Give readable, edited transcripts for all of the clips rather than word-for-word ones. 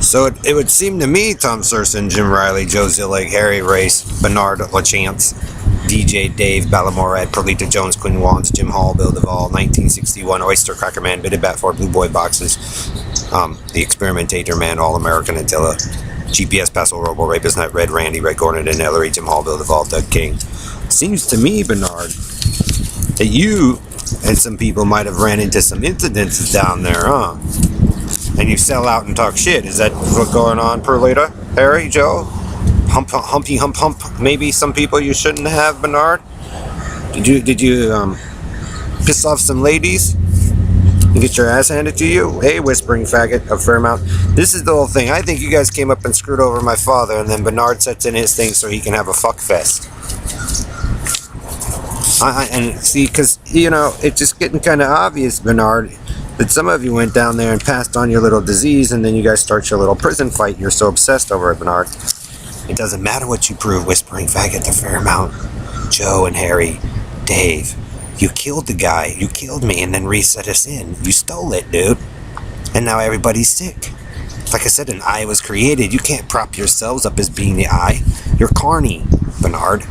So it would seem to me, Tom Surson, Jim Riley, Joe Zillig, Harry Race, Bernard LaChance, DJ Dave, Balamorad, Perlita Jones, Quinn Wands, Jim Hall, Bill Duvall, 1961, Oyster Cracker Man, Bitted Bat 4, Blue Boy Boxes, The Experimentator Man, All American Attila, GPS Paso Robo Rapist Nut, Red Randy, Red Gordon and Ellery, Jim Hall, Bill Duvall, Doug King. Seems to me, Bernard, that you and some people might have ran into some incidences down there, huh? And you sell out and talk shit. Is that what's going on, Perlita? Harry, Joe? Humpy hump hump. Maybe some people you shouldn't have, Bernard? Did you piss off some ladies? And get your ass handed to you? Hey, whispering faggot of Fairmount. This is the whole thing. I think you guys came up and screwed over my father, and then Bernard sets in his thing so he can have a fuck fest. And see, because, you know, it's just getting kind of obvious, Bernard, that some of you went down there and passed on your little disease, and then you guys start your little prison fight. You're so obsessed over it, Bernard. It doesn't matter what you prove, whispering faggot to Fairmount. Joe and Harry, Dave, you killed the guy. You killed me and then reset us in. You stole it, dude. And now everybody's sick. Like I said, an eye was created. You can't prop yourselves up as being the eye. You're carny, Bernard.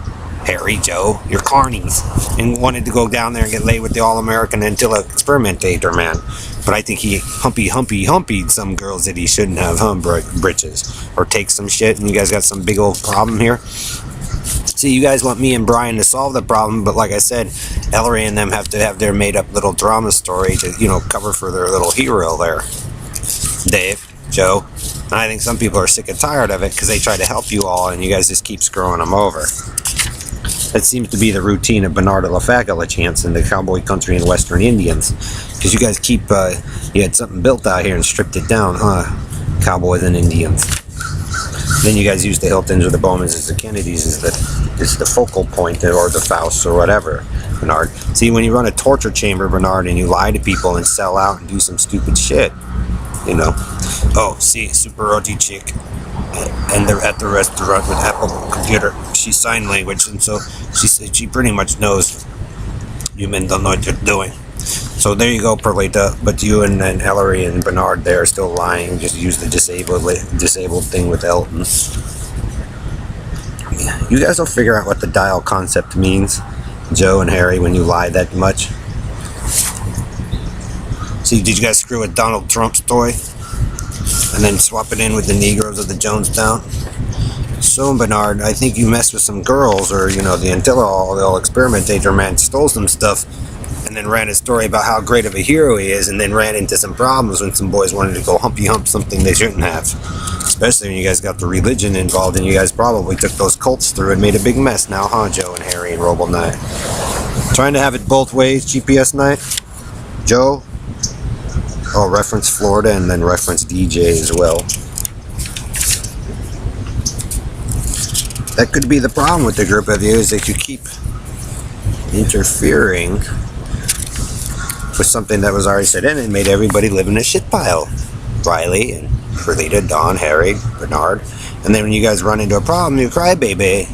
Harry, Joe, you're carnies, and wanted to go down there and get laid with the All-American Antilla Experimentator Man. But I think he humpy some girls that he shouldn't have, britches. Or take some shit, and you guys got some big old problem here. See, you guys want me and Brian to solve the problem, but like I said, Ellery and them have to have their made-up little drama story to, you know, cover for their little hero there. Dave, Joe, and I think some people are sick and tired of it because they try to help you all, and you guys just keep screwing them over. That seems to be the routine of Bernard LaChance and the cowboy country and western Indians. Because you guys keep, you had something built out here and stripped it down, huh? Cowboys and Indians. Then you guys use the Hiltons or the Bowmans as the Kennedys as the focal point, or the Fausts or whatever, Bernard. See, when you run a torture chamber, Bernard, and you lie to people and sell out and do some stupid shit, you know. Oh, see, Super Roti Chick. And they're at the restaurant with Apple Computer. She's sign language, and so she pretty much knows you men don't know what you're doing. So there you go, Perlita. But you and Ellery and Bernard there are still lying. Just use the disabled thing with Elton. You guys will figure out what the dial concept means, Joe and Harry, when you lie that much. See, did you guys screw with Donald Trump's toy? And then swap it in with the Negroes of the Jonestown? So, Bernard, I think you messed with some girls, or, you know, the Antilla, the Experimentator Man stole some stuff, and then ran a story about how great of a hero he is, and then ran into some problems when some boys wanted to go humpy hump something they shouldn't have. Especially when you guys got the religion involved, and you guys probably took those cults through and made a big mess now, huh, Joe and Harry and Robo Knight? Trying to have it both ways, GPS Knight? Joe? Oh, reference Florida and then reference DJ as well. That could be the problem with the group of you, is that you keep interfering with something that was already set in and made everybody live in a shit pile. Riley and Perlita, Don, Harry, Bernard. And then when you guys run into a problem, you cry, baby.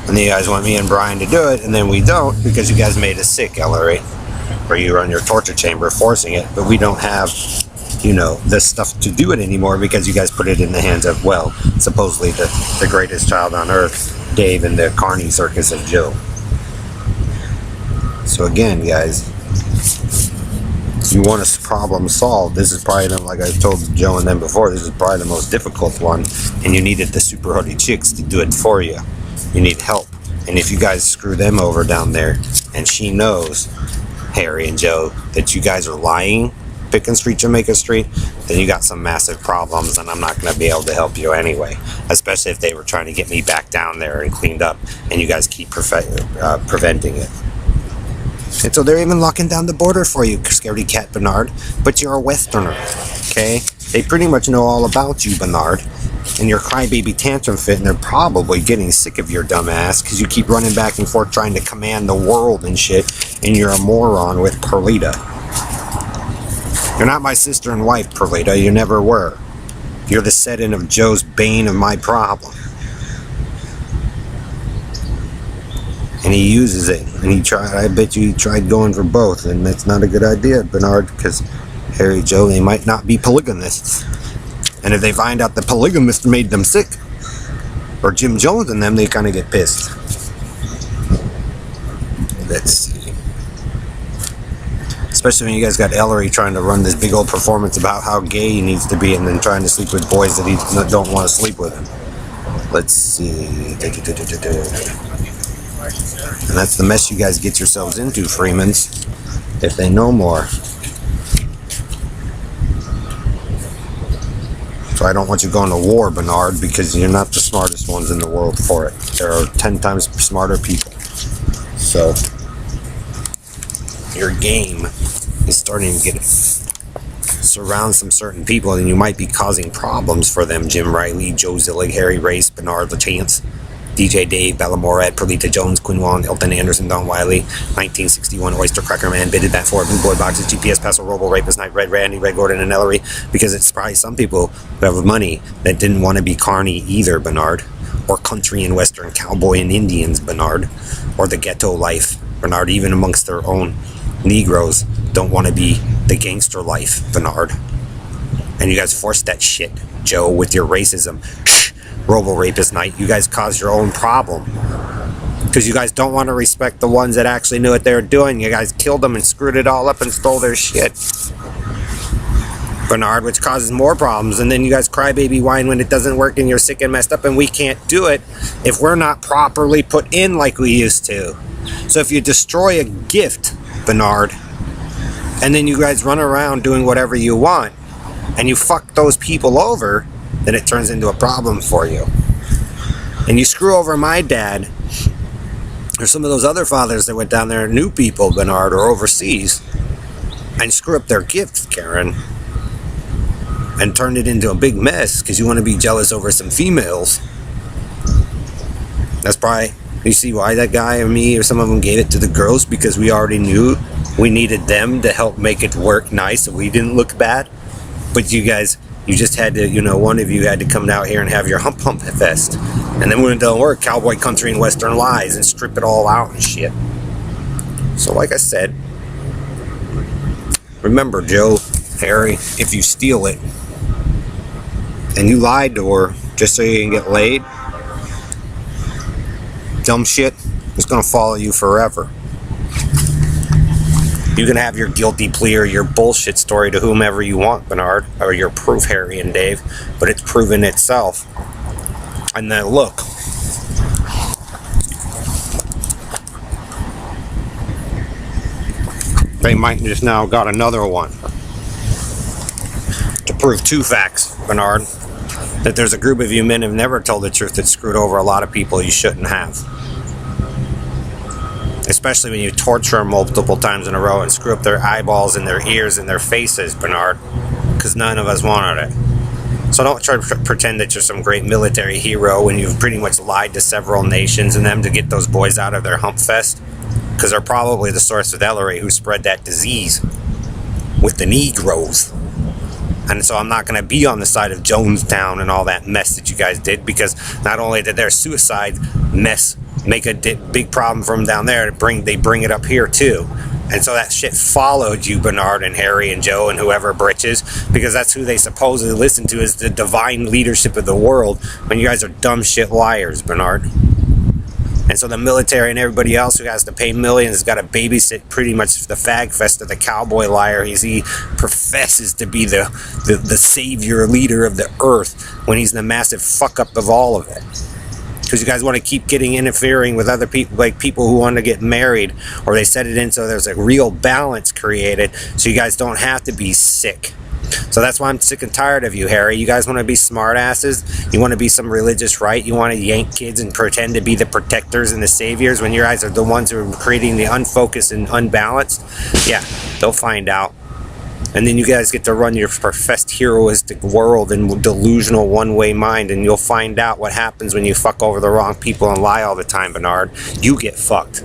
And then you guys want me and Brian to do it, and then we don't because you guys made us sick, Ellery. Or you run your torture chamber forcing it, but we don't have, you know, this stuff to do it anymore because you guys put it in the hands of, well, supposedly the greatest child on earth, Dave, and the carny circus of Joe. So again, guys, if you want a problem solved, this is probably, like I told Joe and them before, this is probably the most difficult one, and you needed the Super Hottie Chicks to do it for you. You need help. And if you guys screw them over down there, and she knows, Harry and Joe, that you guys are lying, Pickens Street, Jamaica Street, then you got some massive problems, and I'm not going to be able to help you anyway, especially if they were trying to get me back down there and cleaned up, and you guys keep preventing it. And so they're even locking down the border for you, scaredy cat Bernard, but you're a Westerner, okay? They pretty much know all about you, Bernard, and your crybaby tantrum fit, and they're probably getting sick of your dumb ass because you keep running back and forth trying to command the world and shit, and you're a moron with Perlita. You're not my sister and wife, Perlita. You never were. You're the set-in of Joe's bane of my problem. And he uses it, and I bet you he tried going for both, and that's not a good idea, Bernard, because Harry, Joe, they might not be polygamists. And if they find out the polygamist made them sick, or Jim Jones and them, they kind of get pissed. Let's see. Especially when you guys got Ellery trying to run this big old performance about how gay he needs to be and then trying to sleep with boys that he don't want to sleep with. Let's see. And that's the mess you guys get yourselves into, Freemans, if they know more. So I don't want you going to war, Bernard, because you're not the smartest ones in the world for it. There are 10 times smarter people. So your game is starting to get surround some certain people, and you might be causing problems for them. Jim Riley, Joe Zillig, Harry Race, Bernard LaChance, DJ Dave, Bella Morad, Perlita Jones, Quinn Wong, Elton Anderson, Don Wiley, 1961, Oyster Cracker Man, Bitted Bat 4, Blue Boy Boxes, GPS Paso, Robo, Rapist Night, Red Randy, Red Gordon, and Ellery, because it's probably some people who have money that didn't want to be carny either, Bernard, or country and western cowboy and Indians, Bernard, or the ghetto life, Bernard, even amongst their own Negroes don't want to be the gangster life, Bernard. And you guys forced that shit, Joe, with your racism. Robo Rapist Night, you guys caused your own problem because you guys don't want to respect the ones that actually knew what they were doing. You guys killed them and screwed it all up and stole their shit, Bernard, which causes more problems. And then you guys crybaby whine when it doesn't work and you're sick and messed up, and we can't do it if we're not properly put in like we used to. So if you destroy a gift, Bernard, and then you guys run around doing whatever you want and you fuck those people over, then it turns into a problem for you. And you screw over my dad or some of those other fathers that went down there and knew people, Bernard, or overseas, and screw up their gift, Karen, and turn it into a big mess because you want to be jealous over some females. That's probably, you see why that guy or me or some of them gave it to the girls, because we already knew we needed them to help make it work nice so we didn't look bad. But you guys, you just had to, one of you had to come out here and have your hump fest. And then when it don't work, cowboy, country, and western lies and strip it all out and shit. So like I said, remember, Joe, Harry, if you steal it and you lied to her just so you can get laid, dumb shit, it's gonna follow you forever. You can have your guilty plea or your bullshit story to whomever you want, Bernard, or your proof, Harry and Dave, but it's proven itself. And then look, they might just now got another one to prove two facts, Bernard, that there's a group of you men who've never told the truth that screwed over a lot of people you shouldn't have. Especially when you torture them multiple times in a row and screw up their eyeballs and their ears and their faces, Bernard, because none of us wanted it. So don't try to pretend that you're some great military hero when you've pretty much lied to several nations and them to get those boys out of their hump fest, because they're probably the source with Ellery who spread that disease with the Negroes. And so I'm not going to be on the side of Jonestown and all that mess that you guys did, because not only did their suicide mess make a big problem from down there, they bring it up here too. And so that shit followed you, Bernard and Harry and Joe and whoever britches, because that's who they supposedly listen to as the divine leadership of the world, when you guys are dumb shit liars, Bernard. And so the military and everybody else who has to pay millions has got to babysit pretty much the fag fest of the cowboy liar. He professes to be the savior leader of the earth when he's the massive fuck up of all of it. Because you guys want to keep interfering with other people, like people who want to get married, or they set it in so there's a real balance created so you guys don't have to be sick. So that's why I'm sick and tired of you, Harry. You guys want to be smart asses. You want to be some religious right. You want to yank kids and pretend to be the protectors and the saviors when you guys are the ones who are creating the unfocused and unbalanced. Yeah, they'll find out. And then you guys get to run your professed heroistic world in delusional one-way mind, and you'll find out what happens when you fuck over the wrong people and lie all the time, Bernard. You get fucked.